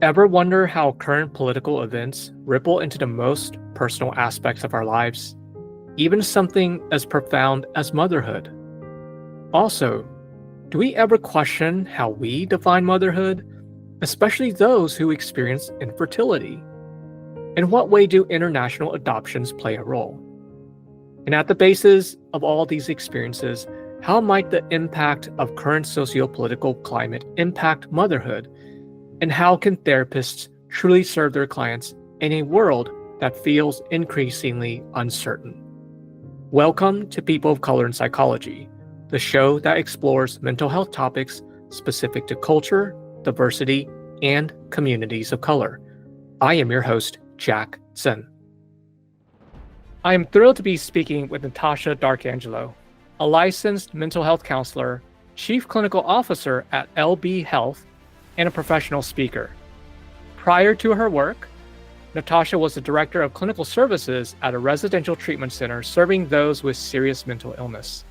Ever wonder how current political events ripple into the most personal aspects of our lives, even something as profound as motherhood? Also, do we ever question how we define motherhood, especially those who experience infertility? In what way do international adoptions play a role? And at the basis of all these experiences, how might the impact of current socio-political climate impact motherhood? And how can therapists truly serve their clients in a world that feels increasingly uncertain? Welcome to People of Color in Psychology, the show that explores mental health topics specific to culture, diversity, and communities of color. I am your host, Jack Sen. I am thrilled to be speaking with Natasha D'Arcangelo, a licensed mental health counselor, chief clinical officer at LB Health, and a professional speaker. Prior to her work, Natasha was the director of clinical services at a residential treatment center serving those with serious mental illness.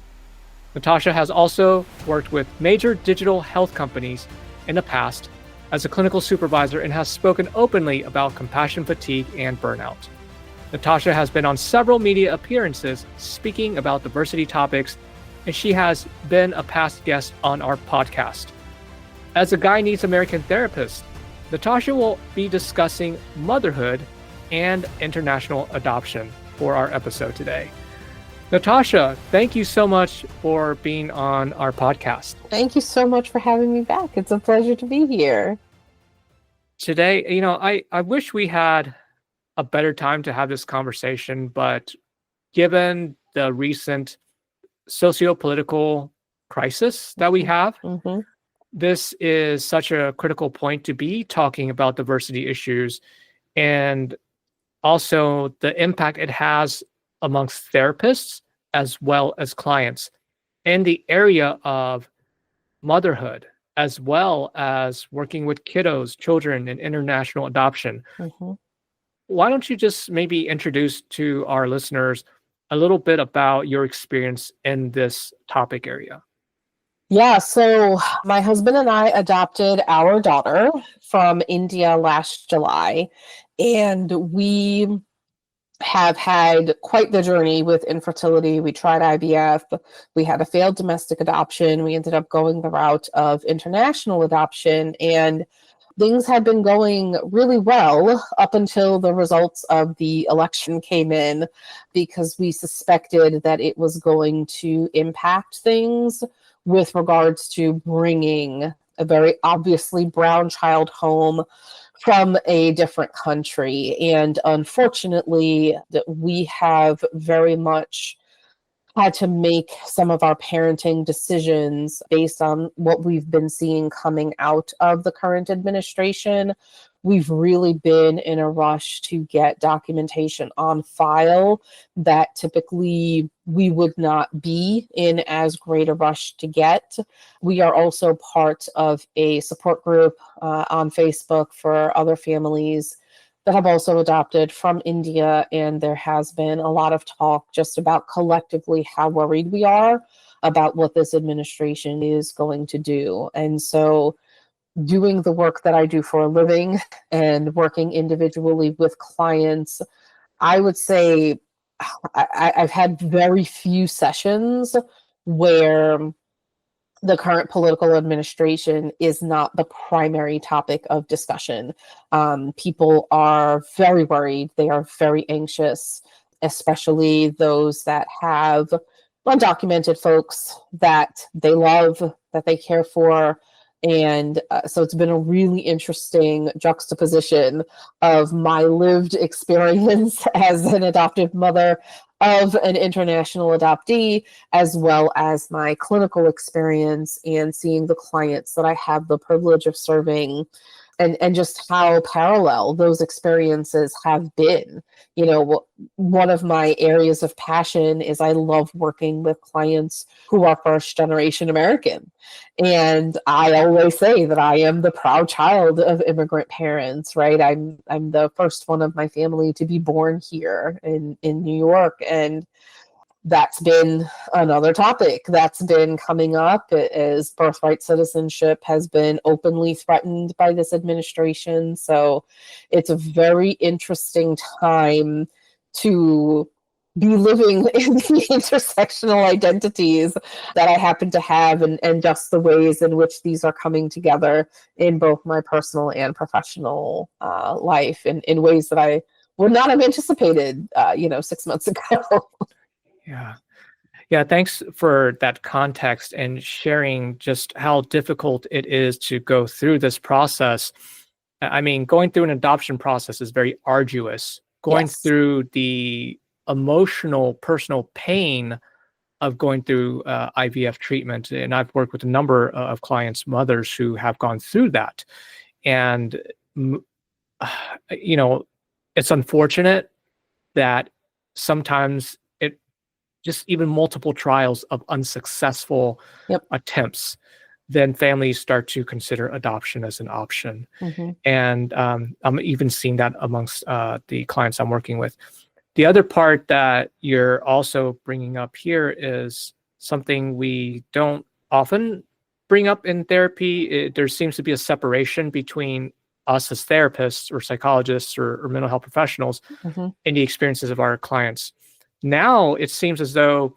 Natasha has also worked with major digital health companies in the past as a clinical supervisor and has spoken openly about compassion fatigue and burnout. Natasha has been on several media appearances speaking about diversity topics, and she has been a past guest on our podcast. As a Guy Needs American therapist, Natasha will be discussing motherhood and international adoption for our episode today. Natasha, thank you so much for being on our podcast. Thank you so much for having me back. It's a pleasure to be here. Today, I wish we had a better time to have this conversation, but given the recent socio-political crisis that we have, this is such a critical point to be talking about diversity issues and also the impact it has amongst therapists as well as clients in the area of motherhood, as well as working with kiddos, children, and international adoption. Why don't you just maybe introduce to our listeners a little bit about your experience in this topic area? Yeah, so my husband and I adopted our daughter from India last July, and we have had quite the journey with infertility. We tried IVF, we had a failed domestic adoption, we ended up going the route of international adoption, and things had been going really well up until the results of the election came in, because we suspected that it was going to impact things with regards to bringing a very obviously brown child home from a different country. And unfortunately, that we have very much had to make some of our parenting decisions based on what we've been seeing coming out of the current administration. We've really been in a rush to get documentation on file that typically we would not be in as great a rush to get. We are also part of a support group on Facebook for other families that have also adopted from India, and there has been a lot of talk just about collectively how worried we are about what this administration is going to do. And so doing the work that I do for a living and working individually with clients, I would say I've had very few sessions where the current political administration is not the primary topic of discussion. People are very worried. They are very anxious, especially those that have undocumented folks that they love, that they care for. And so it's been a really interesting juxtaposition of my lived experience as an adoptive mother of an international adoptee, as well as my clinical experience and seeing the clients that I have the privilege of serving, and just how parallel those experiences have been. You know, one of my areas of passion is I love working with clients who are first generation American. And I always say that I am the proud child of immigrant parents, right? I'm the first one of my family to be born here in New York. And that's been another topic that's been coming up, as birthright citizenship has been openly threatened by this administration. So it's a very interesting time to be living in the intersectional identities that I happen to have, and just the ways in which these are coming together in both my personal and professional life in ways that I would not have anticipated, 6 months ago. Yeah. Yeah, thanks for that context and sharing just how difficult it is to go through this process. I mean, going through an adoption process is very arduous. Going Yes. through the emotional, personal pain of going through IVF treatment, and I've worked with a number of clients, mothers who have gone through that. And, m- you know, it's unfortunate that sometimes it just even multiple trials of unsuccessful Yep. attempts, then families start to consider adoption as an option. Hmm. And I'm even seeing that amongst the clients I'm working with. The other part that you're also bringing up here is something we don't often bring up in therapy. There seems to be a separation between us as therapists or psychologists or mental health professionals Hmm. and the experiences of our clients. Now it seems as though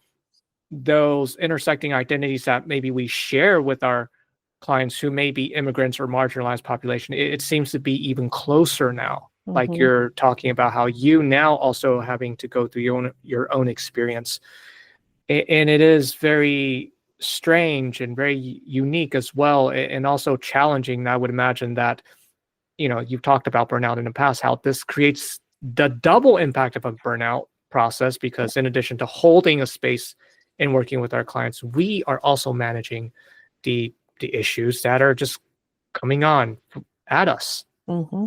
those intersecting identities that maybe we share with our clients who may be immigrants or marginalized population, it seems to be even closer now. Like Hmm. you're talking about how you now also having to go through your own experience. And it is very strange and very unique as well, and also challenging. I would imagine that, you've talked about burnout in the past, how this creates the double impact of a burnout process, because in addition to holding a space and working with our clients, we are also managing the issues that are just coming on at us. Hmm.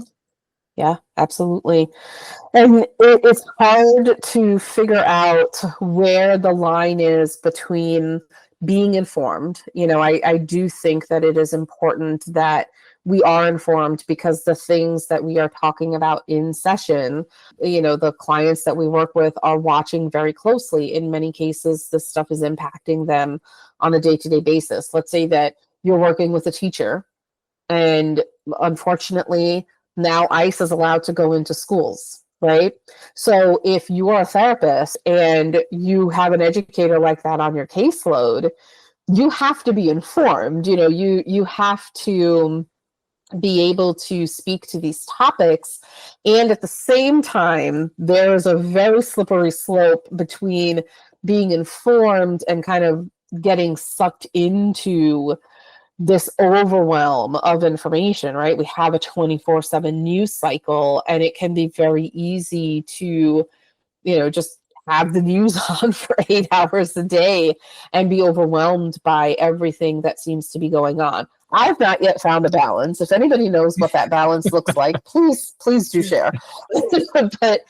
Yeah, absolutely. And it's hard to figure out where the line is between being informed. I do think that it is important that we are informed, because the things that we are talking about in session, the clients that we work with are watching very closely. In many cases, this stuff is impacting them on a day-to-day basis. Let's say that you're working with a teacher, and unfortunately, now ICE is allowed to go into schools, right? So if you are a therapist and you have an educator like that on your caseload, you have to be informed. You have to be able to speak to these topics. And at the same time, there's a very slippery slope between being informed and kind of getting sucked into this overwhelm of information, right? We have a 24/7 news cycle, and it can be very easy to, just have the news on for 8 hours a day and be overwhelmed by everything that seems to be going on. I've not yet found a balance. If anybody knows what that balance looks like, please do share. But,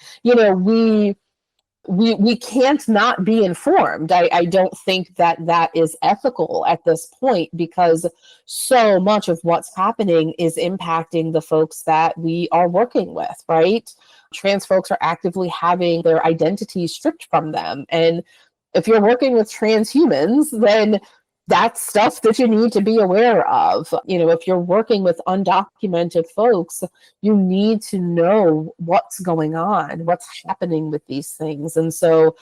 we can't not be informed. I don't think that is ethical at this point, because so much of what's happening is impacting the folks that we are working with, right? Trans folks are actively having their identities stripped from them. And if you're working with trans humans, then that's stuff that you need to be aware of. If you're working with undocumented folks, you need to know what's going on, what's happening with these things. And so,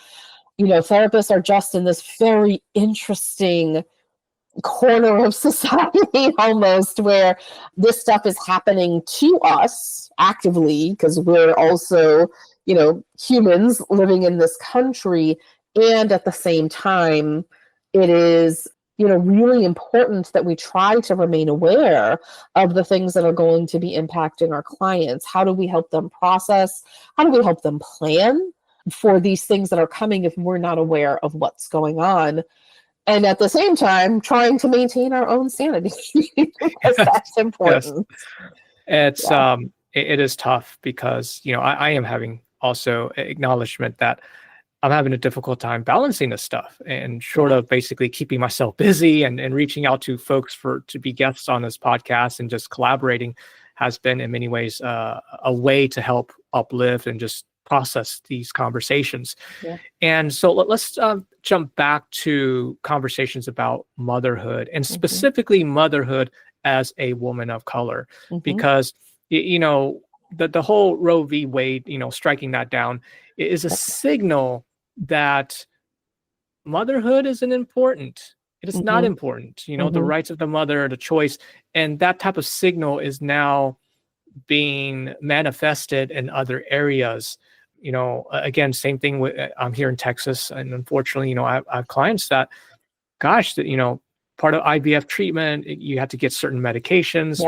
therapists are just in this very interesting corner of society almost, where this stuff is happening to us actively, because we're also, humans living in this country. And at the same time, it is really important that we try to remain aware of the things that are going to be impacting our clients. How do we help them process? How do we help them plan for these things that are coming if we're not aware of what's going on? And at the same time, trying to maintain our own sanity, because that's Yes. important. It's Yeah. it is tough because I am having also acknowledgement that I'm having a difficult time balancing this stuff, and short Yeah. of basically keeping myself busy and reaching out to folks to be guests on this podcast and just collaborating has been in many ways a way to help uplift and just process these conversations. Yeah. And so let's jump back to conversations about motherhood, and specifically motherhood as a woman of color, because the whole Roe v. Wade, striking that down is a signal that motherhood isn't important. It is not important. The rights of the mother, the choice, and that type of signal is now being manifested in other areas. Again, same thing with, I'm here in Texas, and unfortunately, I have clients that, gosh, that, part of IVF treatment, you have to get certain medications.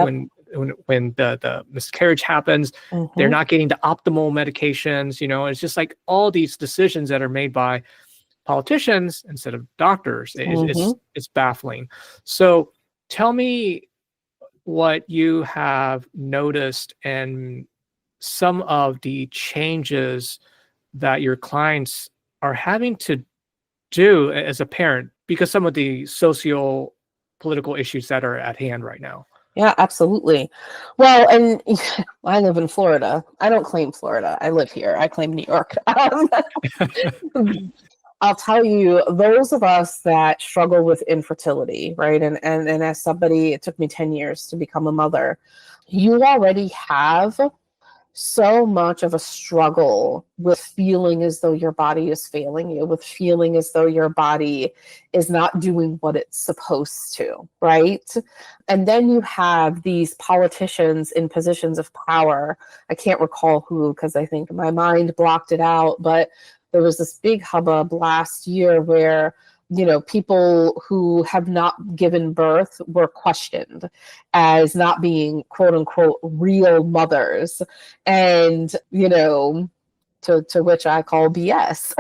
When the miscarriage happens, they're not getting the optimal medications. It's just like all these decisions that are made by politicians instead of doctors. It's baffling. So tell me what you have noticed and some of the changes that your clients are having to do as a parent because some of the socio-political issues that are at hand right now. Yeah, absolutely. Well, and I live in Florida. I don't claim Florida. I live here. I claim New York. I'll tell you, those of us that struggle with infertility, right? And as somebody, it took me 10 years to become a mother. You already have so much of a struggle with feeling as though your body is failing you, with feeling as though your body is not doing what it's supposed to, right? And then you have these politicians in positions of power. I can't recall who, because I think my mind blocked it out, but there was this big hubbub last year where people who have not given birth were questioned as not being quote unquote real mothers. And, to which I call BS.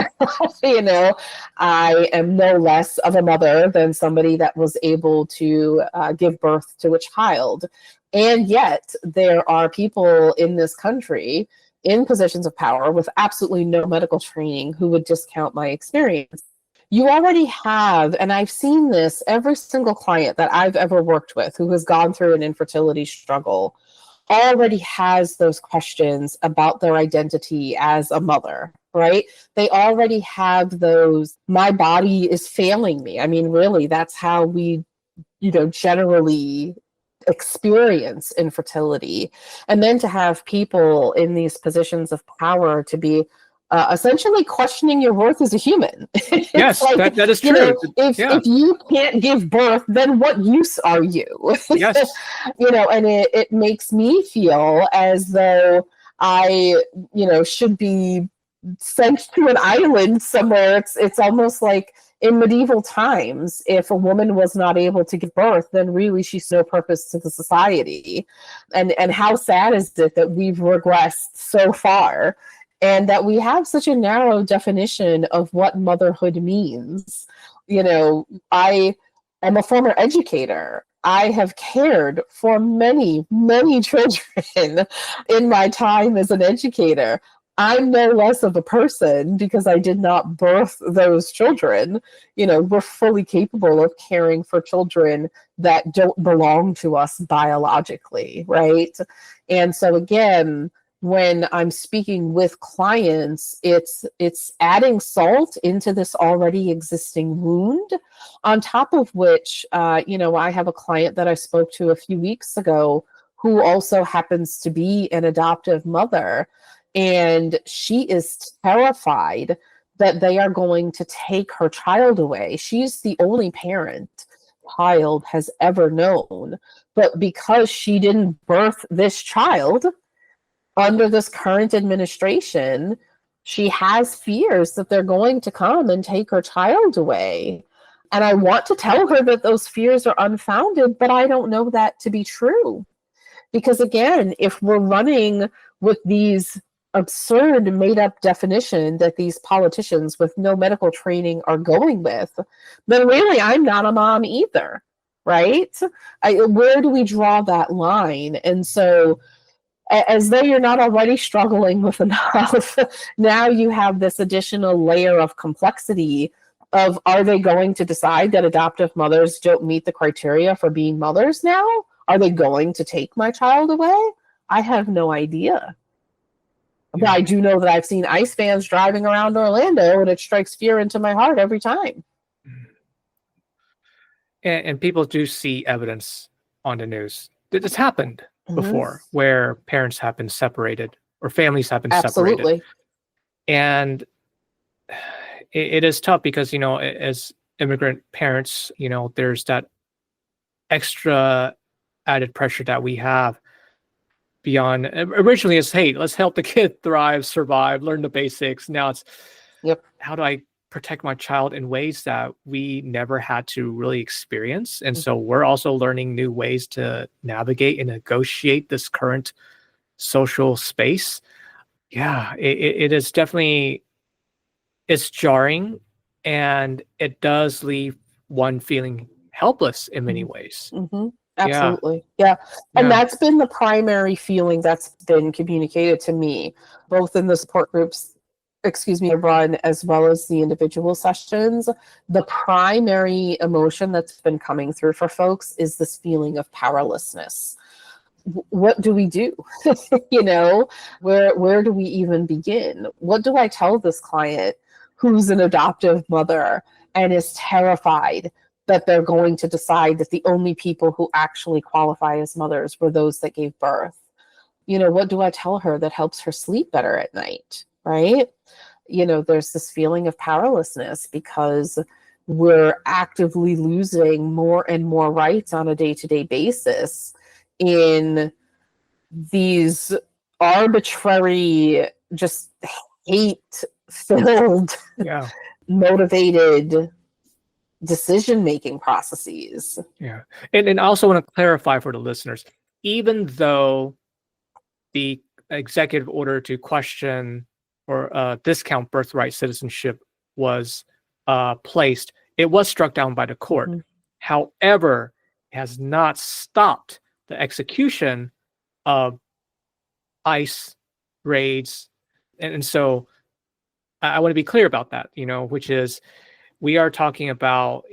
I am no less of a mother than somebody that was able to give birth to a child. And yet there are people in this country in positions of power with absolutely no medical training who would discount my experience. You already have, and I've seen this, every single client that I've ever worked with who has gone through an infertility struggle already has those questions about their identity as a mother, right? They already have those, my body is failing me. I mean, really, that's how we, generally experience infertility. And then to have people in these positions of power to be essentially questioning your worth as a human. Yes, like, that is true. If you can't give birth, then what use are you? Yes. And it makes me feel as though I, should be sent to an island somewhere. It's almost like in medieval times, if a woman was not able to give birth, then really she's no purpose to the society. And how sad is it that we've regressed so far? And that we have such a narrow definition of what motherhood means. I am a former educator. I have cared for many, many children in my time as an educator. I'm no less of a person because I did not birth those children. We're fully capable of caring for children that don't belong to us biologically, right? And so again, when I'm speaking with clients, it's adding salt into this already existing wound, on top of which, I have a client that I spoke to a few weeks ago who also happens to be an adoptive mother, and she is terrified that they are going to take her child away. She's the only parent child has ever known, but because she didn't birth this child, under this current administration, she has fears that they're going to come and take her child away. And I want to tell her that those fears are unfounded, but I don't know that to be true. Because again, if we're running with these absurd made-up definition that these politicians with no medical training are going with, then really I'm not a mom either, right? Where do we draw that line? And so as though you're not already struggling with enough, now you have this additional layer of complexity of, are they going to decide that adoptive mothers don't meet the criteria for being mothers now? Are they going to take my child away? I have no idea. But I do know that I've seen ICE vans driving around Orlando, and it strikes fear into my heart every time. And people do see evidence on the news. This happened before, where parents have been separated or families have been separated. Absolutely. And it is tough because, as immigrant parents, there's that extra added pressure that we have beyond. Originally it's, hey, let's help the kid thrive, survive, learn the basics. Now it's, how do I protect my child in ways that we never had to really experience? And so we're also learning new ways to navigate and negotiate this current social space. Yeah, it is definitely, it's jarring, and it does leave one feeling helpless in many ways. Absolutely. Yeah. And that's been the primary feeling that's been communicated to me, both in the support groups, run, as well as the individual sessions. The primary emotion that's been coming through for folks is this feeling of powerlessness. What do we do? Where do we even begin? What do I tell this client who's an adoptive mother and is terrified that they're going to decide that the only people who actually qualify as mothers were those that gave birth? What do I tell her that helps her sleep better at night, right? There's this feeling of powerlessness because we're actively losing more and more rights on a day-to-day basis in these arbitrary, just hate-filled, motivated decision-making processes. And I also want to clarify for the listeners, even though the executive order to question or discount birthright citizenship was placed, it was struck down by the court. However, it has not stopped the execution of ICE raids. And so I want to be clear about that, which is, we are talking about,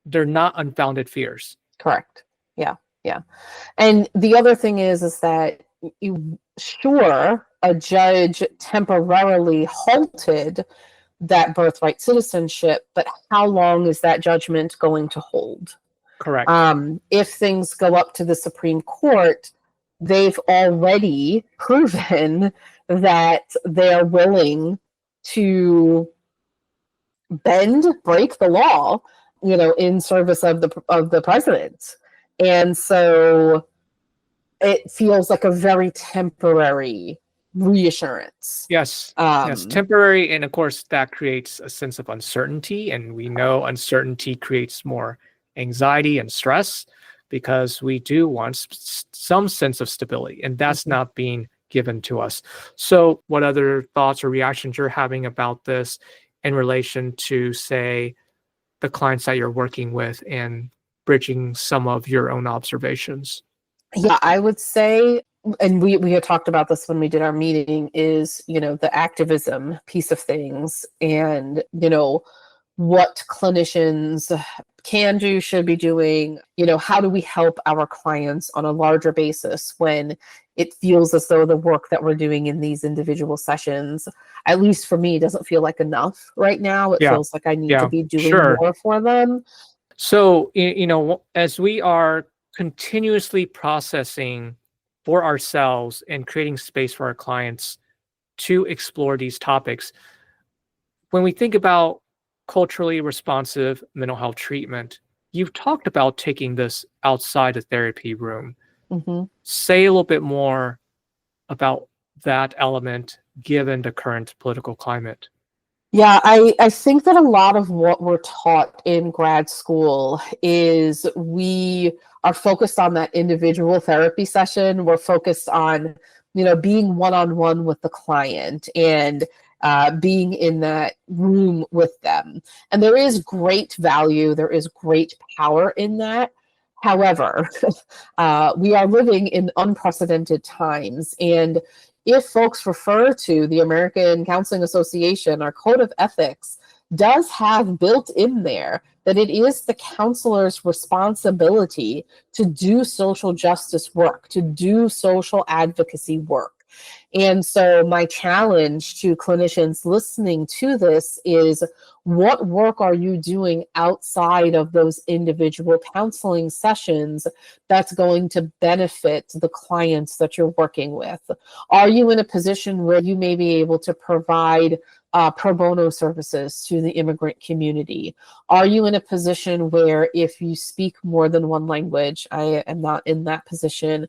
they're not unfounded fears. Correct. Yeah. And the other thing is that a judge temporarily halted that birthright citizenship, but how long is that judgment going to hold? Correct. If things go up to the Supreme Court, they've already proven that they're willing to break the law, in service of the president. And so it feels like a very temporary reassurance. Yes, temporary. And of course, that creates a sense of uncertainty. And we know uncertainty creates more anxiety and stress, because we do want some sense of stability, and that's not being given to us. So what other thoughts or reactions you're having about this in relation to, say, the clients that you're working with and bridging some of your own observations? Yeah, I would say, and we had talked about this when we did our meeting, is, the activism piece of things, and, what clinicians can do, should be doing, how do we help our clients on a larger basis when it feels as though the work that we're doing in these individual sessions, at least for me, doesn't feel like enough right now. It feels like I need to be doing more for them. So, as we are continuously processing for ourselves and creating space for our clients to explore these topics, when we think about culturally responsive mental health treatment, you've talked about taking this outside the therapy room. Say a little bit more about that element given the current political climate. Yeah, I think that a lot of what we're taught in grad school is we are focused on that individual therapy session. We're focused on, being one-on-one with the client and being in that room with them. And there is great value, there is great power in that. However, we are living in unprecedented times. And if folks refer to the American Counseling Association, our code of ethics does have built in there that it is the counselor's responsibility to do social justice work, to do social advocacy work. And so my challenge to clinicians listening to this is, what work are you doing outside of those individual counseling sessions that's going to benefit the clients that you're working with? Are you in a position where you may be able to provide pro bono services to the immigrant community? Are you in a position where, if you speak more than one language, I am not in that position,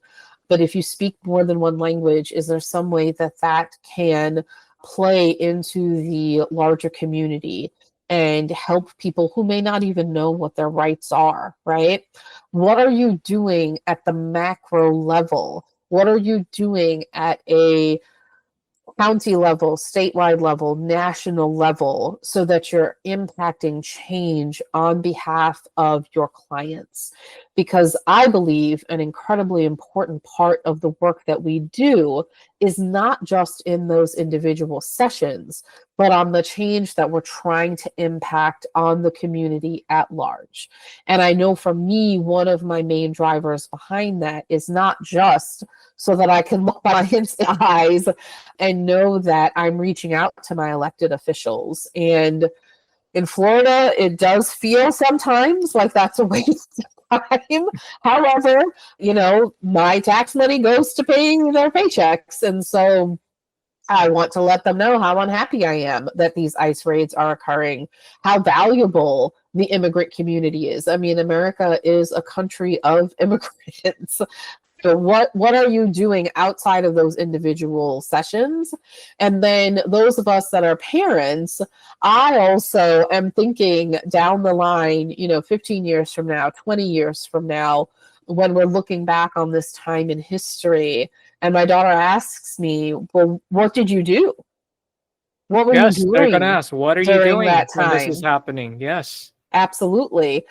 but if you speak more than one language, is there some way that that can play into the larger community and help people who may not even know what their rights are, right? What are you doing at the macro level? What are you doing at a county level, statewide level, national level, so that you're impacting change on behalf of your clients? Because I believe an incredibly important part of the work that we do is not just in those individual sessions, but on the change that we're trying to impact on the community at large. And I know for me, one of my main drivers behind that is not just so that I can look clients in the eyes and know that I'm reaching out to my elected officials. And in Florida, it does feel sometimes like that's a waste of time. However, my tax money goes to paying their paychecks. And so I want to let them know how unhappy I am that these ICE raids are occurring, how valuable the immigrant community is. I mean, America is a country of immigrants. So what are you doing outside of those individual sessions? And then those of us that are parents, I also am thinking down the line, 15 years from now, 20 years from now, when we're looking back on this time in history, and my daughter asks me, well, what did you do? What were you Yes, they're going to doing ask, what are you during doing that when this is time? happening? Yes. Absolutely.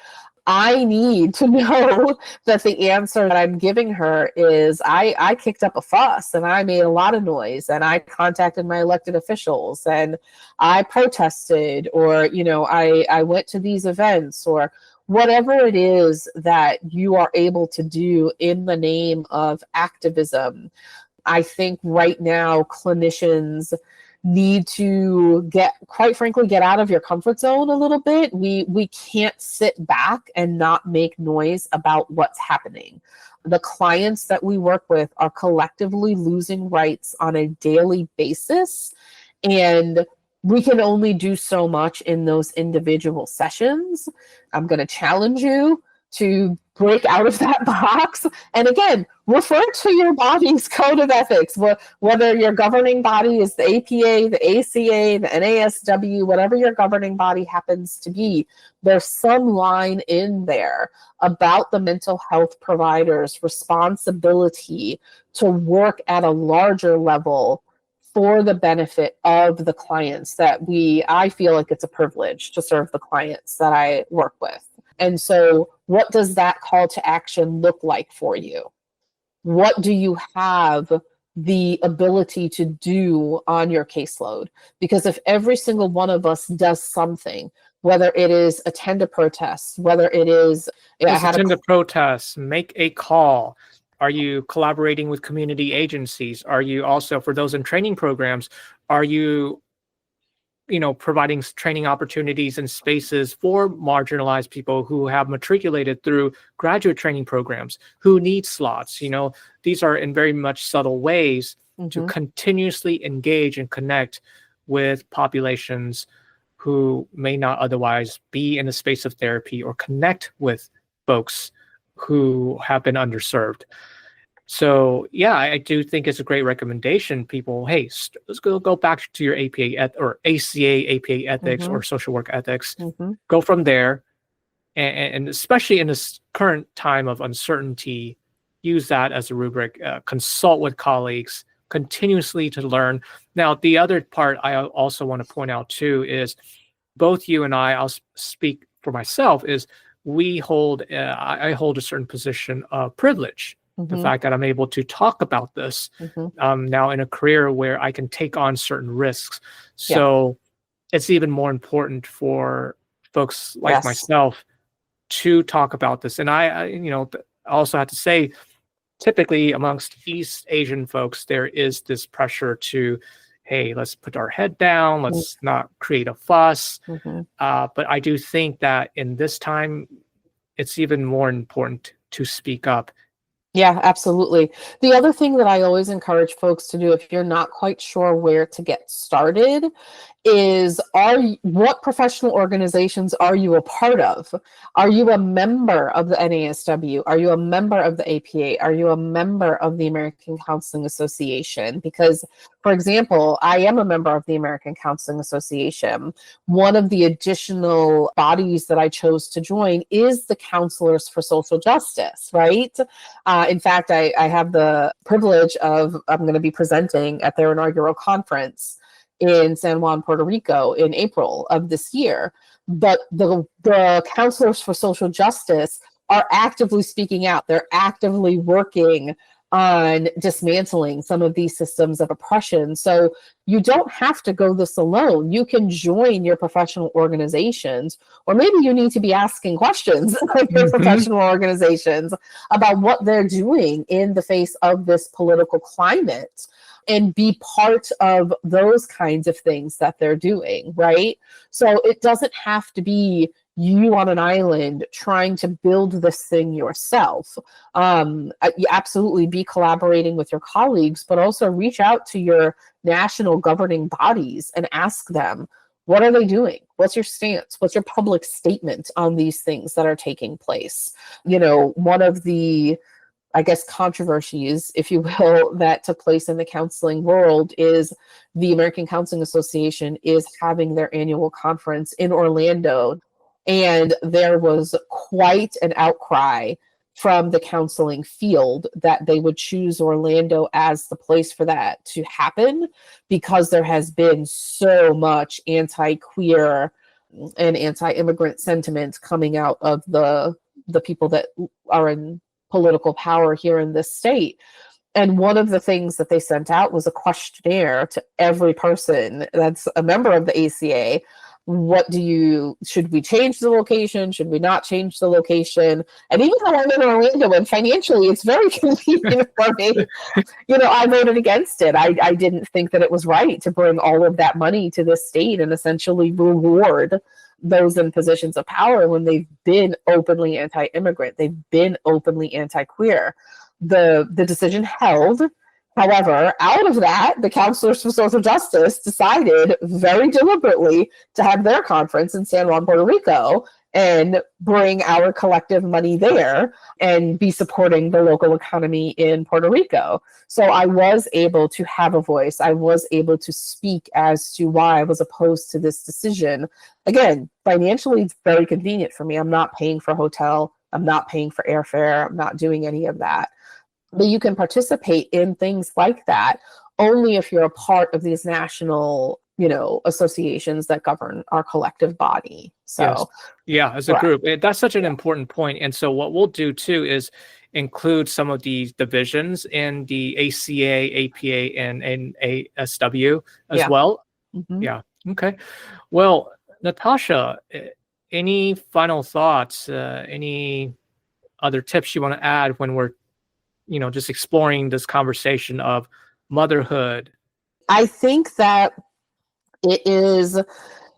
I need to know that the answer that I'm giving her is, I kicked up a fuss and I made a lot of noise and I contacted my elected officials and I protested, or, I went to these events, or whatever it is that you are able to do in the name of activism. I think right now clinicians need to quite frankly, get out of your comfort zone a little bit. We can't sit back and not make noise about what's happening. The clients that we work with are collectively losing rights on a daily basis, and we can only do so much in those individual sessions. I'm going to challenge you to break out of that box. And again, refer to your body's code of ethics, whether your governing body is the APA, the ACA, the NASW, whatever your governing body happens to be. There's some line in there about the mental health provider's responsibility to work at a larger level for the benefit of the clients I feel like it's a privilege to serve the clients that I work with. And so what does that call to action look like for you? What do you have the ability to do on your caseload? Because if every single one of us does something, whether it is attend a protest, whether it is Attend a protest, make a call. Are you collaborating with community agencies? Are you also, for those in training programs, are you providing training opportunities and spaces for marginalized people who have matriculated through graduate training programs, who need slots? These are in very much subtle ways to continuously engage and connect with populations who may not otherwise be in the space of therapy or connect with folks who have been underserved. So yeah, I do think it's a great recommendation. People, hey, let's go back to your APA or ACA, APA ethics or social work ethics. Go from there, and especially in this current time of uncertainty, use that as a rubric. Consult with colleagues continuously to learn. Now, the other part I also want to point out too is both you and I'll speak for myself, is I hold a certain position of privilege. The fact that I'm able to talk about this now in a career where I can take on certain risks. So it's even more important for folks like myself to talk about this. And I also have to say, typically amongst East Asian folks, there is this pressure to, hey, let's put our head down, let's not create a fuss. But I do think that in this time, it's even more important to speak up. Yeah, absolutely. The other thing that I always encourage folks to do if you're not quite sure where to get started is what professional organizations are you a part of? Are you a member of the NASW? Are you a member of the APA? Are you a member of the American Counseling Association? Because, for example, I am a member of the American Counseling Association. One of the additional bodies that I chose to join is the Counselors for Social Justice, right? In fact, I have the privilege of, I'm going to be presenting at their inaugural conference in San Juan, Puerto Rico in April of this year. But the Counselors for Social Justice are actively speaking out. They're actively working on dismantling some of these systems of oppression. So you don't have to go this alone. You can join your professional organizations, or maybe you need to be asking questions of your professional organizations about what they're doing in the face of this political climate, and be part of those kinds of things that they're doing, right? So it doesn't have to be you on an island trying to build this thing yourself. You absolutely be collaborating with your colleagues, but also reach out to your national governing bodies and ask them, what are they doing? What's your stance? What's your public statement on these things that are taking place? You know, one of the, I guess, controversies, if you will, that took place in the counseling world is the American Counseling Association is having their annual conference in Orlando. And there was quite an outcry from the counseling field that they would choose Orlando as the place for that to happen, because there has been so much anti-queer and anti-immigrant sentiment coming out of the people that are in political power here in this state. And one of the things that they sent out was a questionnaire to every person that's a member of the ACA. Should we change the location? Should we not change the location? And even though I'm in Orlando and financially it's very convenient for me, I voted against it. I didn't think that it was right to bring all of that money to the state and essentially reward those in positions of power when they've been openly anti-immigrant, they've been openly anti-queer. The decision held. However, out of that, the Counselors for Social Justice decided very deliberately to have their conference in San Juan, Puerto Rico, and bring our collective money there and be supporting the local economy in Puerto Rico. So I was able to have a voice. I was able to speak as to why I was opposed to this decision. Again, financially, it's very convenient for me. I'm not paying for hotel. I'm not paying for airfare. I'm not doing any of that. But you can participate in things like that only if you're a part of these national, associations that govern our collective body. So, yes. Yeah, as a group, that's such an important point. And so what we'll do too is include some of these divisions in the ACA, APA, and ASW as well. Mm-hmm. Yeah. Okay. Well, Natasha, any final thoughts? Any other tips you want to add when we're just exploring this conversation of motherhood? I think that it is,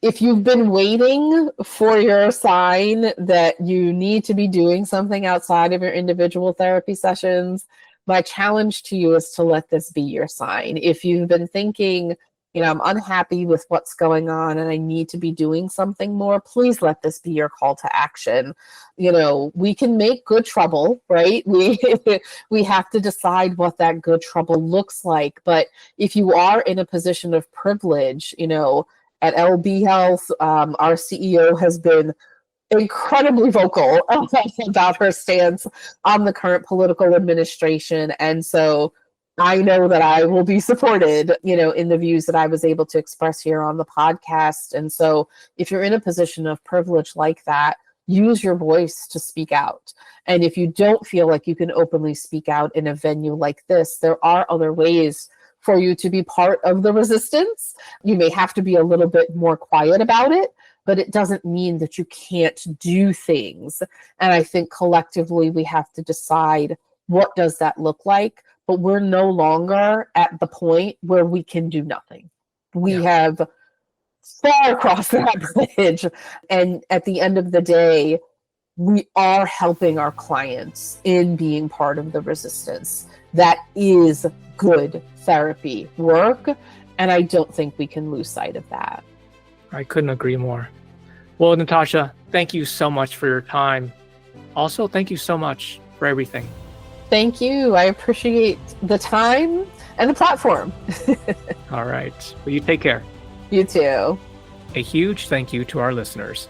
if you've been waiting for your sign that you need to be doing something outside of your individual therapy sessions, my challenge to you is to let this be your sign. If you've been thinking, I'm unhappy with what's going on and I need to be doing something more, please let this be your call to action. We can make good trouble, right? We have to decide what that good trouble looks like. But if you are in a position of privilege, at LB Health, our CEO has been incredibly vocal about her stance on the current political administration. And so I know that I will be supported, in the views that I was able to express here on the podcast. And so if you're in a position of privilege like that, use your voice to speak out. And if you don't feel like you can openly speak out in a venue like this, there are other ways for you to be part of the resistance. You may have to be a little bit more quiet about it, but it doesn't mean that you can't do things. And I think collectively we have to decide what does that look like? But we're no longer at the point where we can do nothing. We have far across that bridge. And at the end of the day, we are helping our clients in being part of the resistance. That is good therapy work. And I don't think we can lose sight of that. I couldn't agree more. Well, Natasha, thank you so much for your time. Also, thank you so much for everything. Thank you. I appreciate the time and the platform. All right. Well, you take care. You too. A huge thank you to our listeners.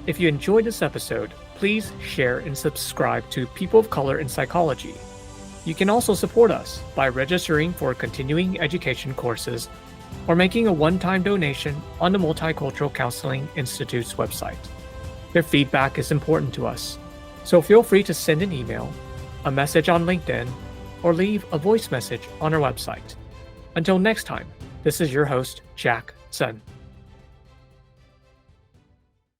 If you enjoyed this episode, please share and subscribe to People of Color in Psychology. You can also support us by registering for continuing education courses or making a one-time donation on the Multicultural Counseling Institute's website. Your feedback is important to us, so feel free to send an email, a message on LinkedIn, or leave a voice message on our website. Until next time, this is your host, Jack Sun.